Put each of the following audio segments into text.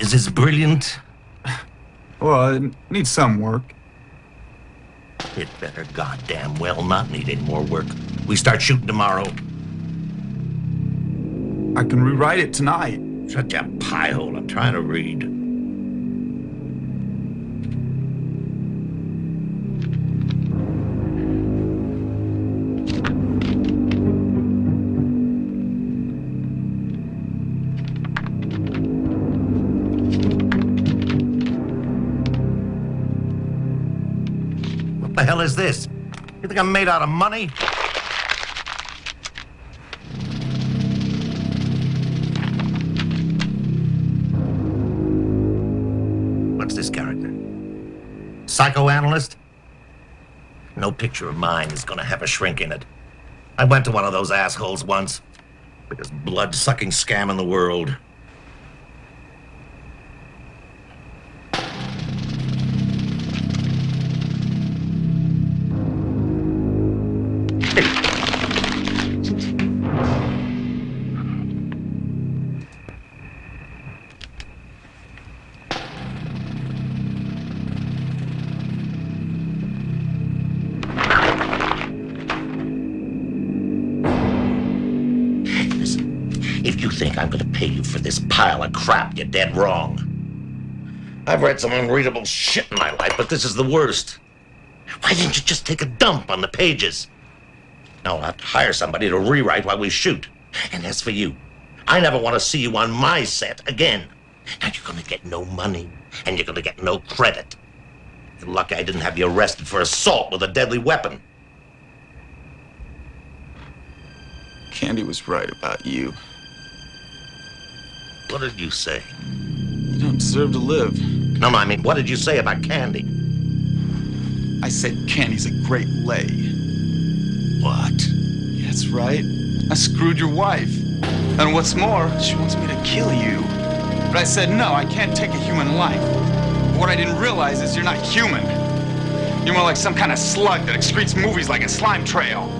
Is this brilliant? Well, it needs some work. It better goddamn well not need any more work. We start shooting tomorrow. I can rewrite it tonight. Shut your pie hole. I'm trying to read. What the hell is this? You think I'm made out of money? What's this character? Psychoanalyst? No picture of mine is gonna have a shrink in it. I went to one of those assholes once. Biggest blood-sucking scam in the world. If you think I'm gonna pay you for this pile of crap, you're dead wrong. I've read some unreadable shit in my life, but this is the worst. Why didn't you just take a dump on the pages? No, I'll have to hire somebody to rewrite while we shoot. And as for you, I never want to see you on my set again. Now you're gonna get no money, and you're gonna get no credit. You're lucky I didn't have you arrested for assault with a deadly weapon. Candy was right about you. What did you say? You don't deserve to live. No, I mean, what did you say about Candy? I said Candy's a great lay. What? Yeah, that's right. I screwed your wife. And what's more, she wants me to kill you. But I said, no, I can't take a human life. But what I didn't realize is you're not human. You're more like some kind of slug that excretes movies like a slime trail.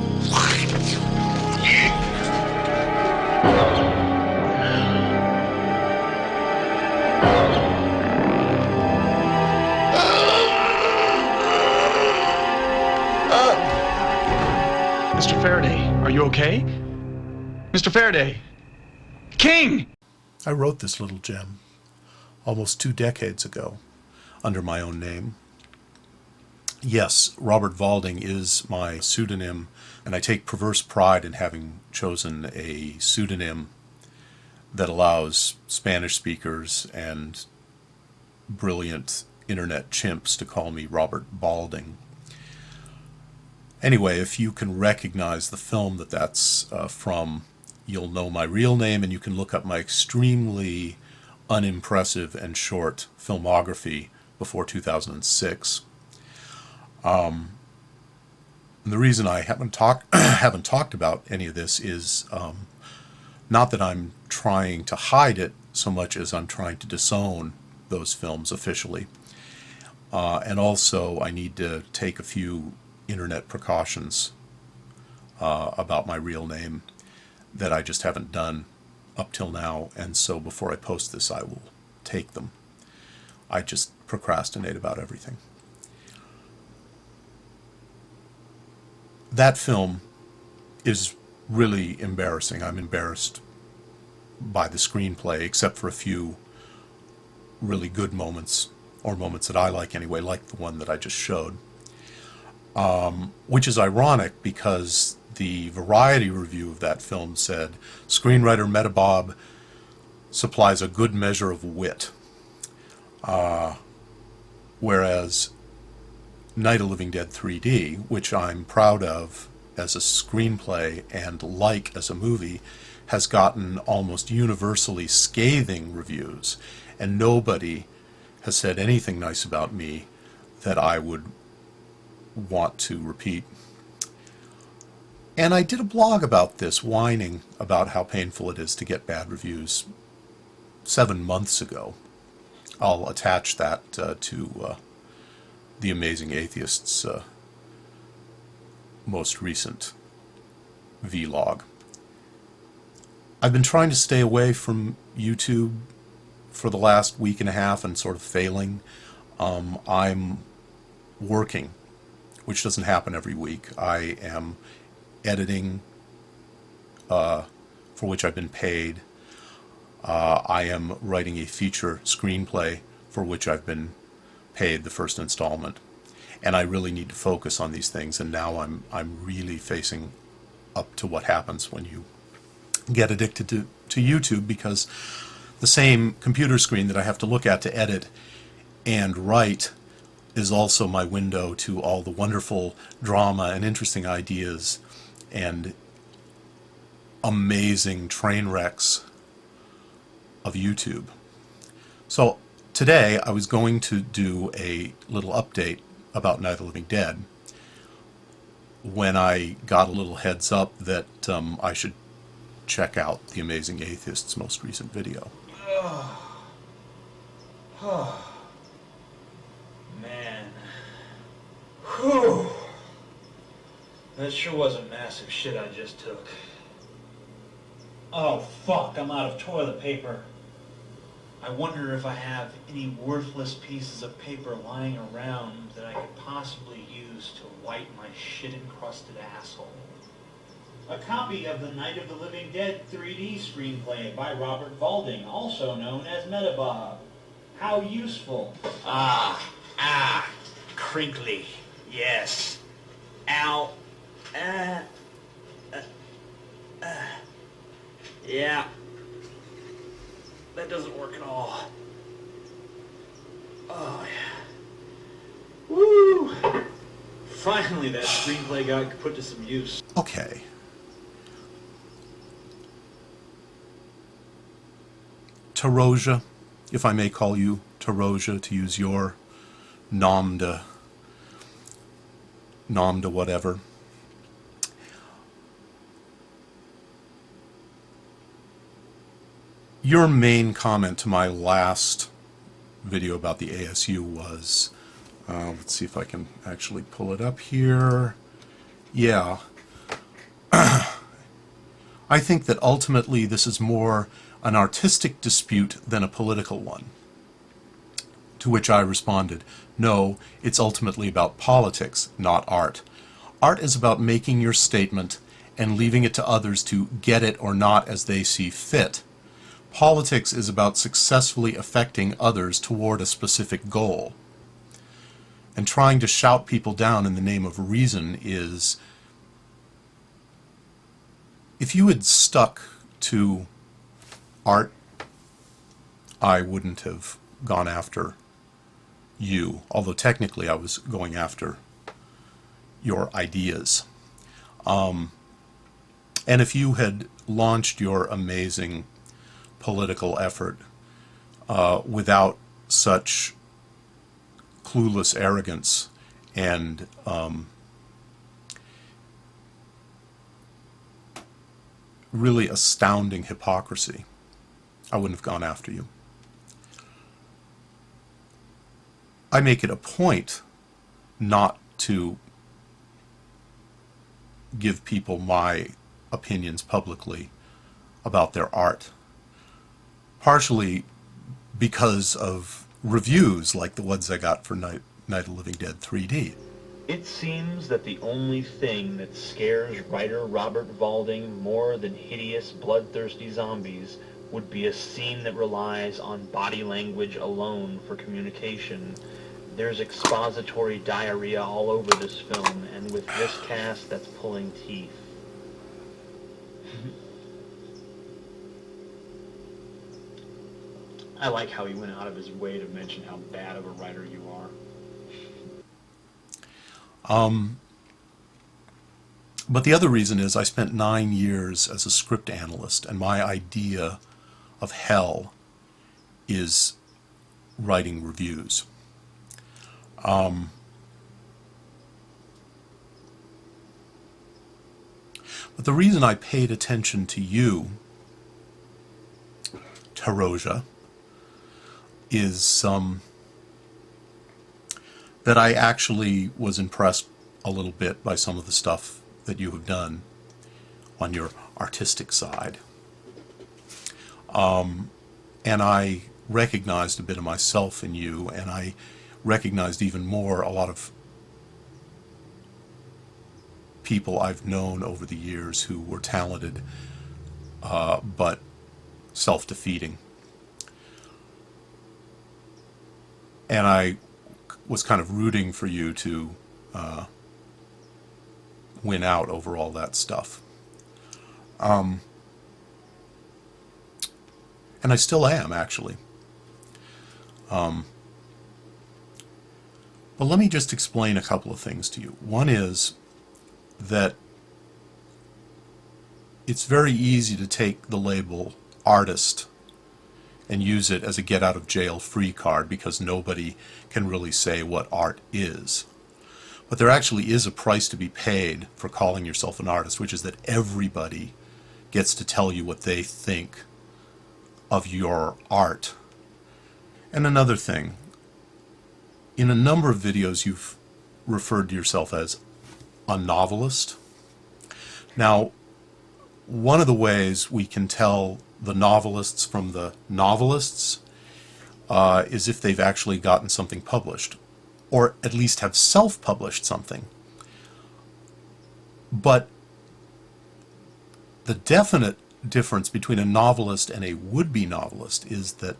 Mr. Faraday, are you okay? Mr. Faraday! King! I wrote this little gem almost 2 decades ago under my own name. Yes, Robert Valding is my pseudonym, and I take perverse pride in having chosen a pseudonym that allows Spanish speakers and brilliant internet chimps to call me Robert Valding. Anyway, if you can recognize the film that's from, you'll know my real name, and you can look up my extremely unimpressive and short filmography before 2006. And the reason I haven't talked about any of this is not that I'm trying to hide it so much as I'm trying to disown those films officially. And also I need to take a few internet precautions about my real name that I just haven't done up till now, and so before I post this I will take them. I just procrastinate about everything. That film is really embarrassing. I'm embarrassed by the screenplay, except for a few really good moments, or moments that I like anyway, like the one that I just showed. Which is ironic because the Variety review of that film said, "Screenwriter Metabob supplies a good measure of wit." Whereas Night of Living Dead 3D, which I'm proud of as a screenplay and like as a movie, has gotten almost universally scathing reviews, and nobody has said anything nice about me that I would want to repeat. And I did a blog about this, whining about how painful it is to get bad reviews 7 months ago. I'll attach that to The Amazing Atheist's most recent vlog. I've been trying to stay away from YouTube for the last week and a half and sort of failing. I'm working, which doesn't happen every week. I am editing, for which I've been paid. I am writing a feature screenplay for which I've been paid the first installment. And I really need to focus on these things, and now I'm really facing up to what happens when you get addicted to YouTube, because the same computer screen that I have to look at to edit and write is also my window to all the wonderful drama and interesting ideas and amazing train wrecks of YouTube. So today I was going to do a little update about Night of the Living Dead when I got a little heads up that I should check out The Amazing Atheist's most recent video. Man. Whew. That sure was a massive shit I just took. Oh, fuck, I'm out of toilet paper. I wonder if I have any worthless pieces of paper lying around that I could possibly use to wipe my shit-encrusted asshole. A copy of the Night of the Living Dead 3D screenplay by Robert Valding, also known as Metabob. How useful. Crinkly. Yes. Ow. Yeah. That doesn't work at all. Oh, yeah. Woo! Finally, that screenplay got put to some use. Okay. Taroja, if I may call you Taroja, to use your nom de whatever. Your main comment to my last video about the ASU was, let's see if I can actually pull it up here. Yeah. I think that ultimately this is more an artistic dispute than a political one. To which I responded, no, it's ultimately about politics, not art. Art is about making your statement and leaving it to others to get it or not as they see fit. Politics is about successfully affecting others toward a specific goal. And trying to shout people down in the name of reason is... If you had stuck to art, I wouldn't have gone after you, although technically I was going after your ideas. And if you had launched your amazing political effort without such clueless arrogance and really astounding hypocrisy, I wouldn't have gone after you. I make it a point not to give people my opinions publicly about their art, partially because of reviews like the ones I got for Night of the Living Dead 3D. It seems that the only thing that scares writer Robert Valding more than hideous, bloodthirsty zombies would be a scene that relies on body language alone for communication. There's expository diarrhea all over this film, and with this cast, that's pulling teeth. I like how he went out of his way to mention how bad of a writer you are. But the other reason is I spent 9 years as a script analyst, and my idea of hell is writing reviews. But the reason I paid attention to you, Taroja, is that I actually was impressed a little bit by some of the stuff that you have done on your artistic side. And I recognized a bit of myself in you, and I recognized even more a lot of people I've known over the years who were talented but self-defeating. And I was kind of rooting for you to win out over all that stuff. And I still am, actually. But let me just explain a couple of things to you. One is that it's very easy to take the label artist and use it as a get-out-of-jail-free card because nobody can really say what art is. But there actually is a price to be paid for calling yourself an artist, which is that everybody gets to tell you what they think of your art. And another thing, in a number of videos you've referred to yourself as a novelist. Now, one of the ways we can tell the novelists from the novelists is if they've actually gotten something published, or at least have self-published something. But the definite difference between a novelist and a would-be novelist is that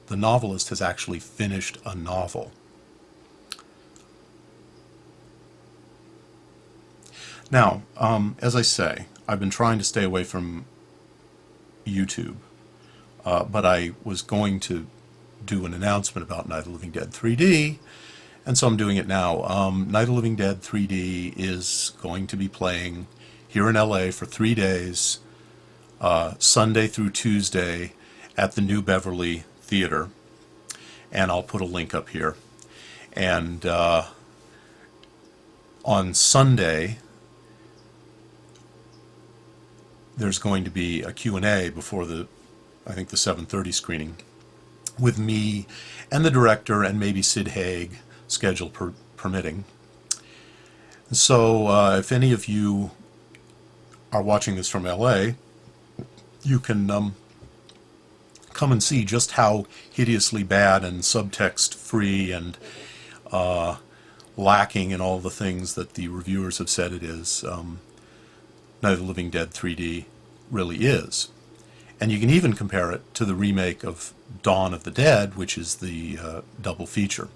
the novelist has actually finished a novel. Now, as I say, I've been trying to stay away from YouTube, but I was going to do an announcement about Night of the Living Dead 3D, and so I'm doing it now. Night of the Living Dead 3D is going to be playing here in LA for 3 days, Sunday through Tuesday, at the New Beverly Theater, and I'll put a link up here. And on Sunday, there's going to be a Q&A before I think the 7:30 screening with me and the director and maybe Sid Haig, schedule permitting. So if any of you are watching this from LA, you can come and see just how hideously bad and subtext free and lacking in all the things that the reviewers have said it is. Night of the Living Dead 3D really is. And you can even compare it to the remake of Dawn of the Dead, which is the double feature.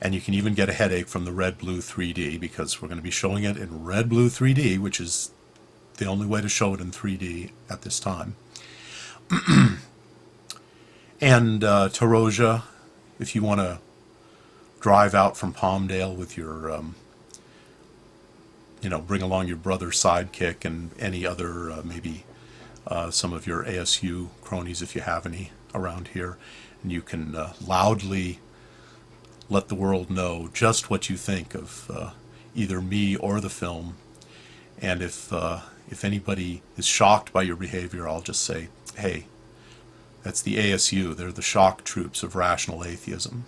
And you can even get a headache from the Red Blue 3D, because we're going to be showing it in Red Blue 3D, which is the only way to show it in 3D at this time. And Taroja, if you want to drive out from Palmdale with your bring along your brother's sidekick and any other, maybe some of your ASU cronies if you have any around here, and you can loudly let the world know just what you think of either me or the film. And if anybody is shocked by your behavior, I'll just say, hey, that's the ASU. They're the shock troops of rational atheism.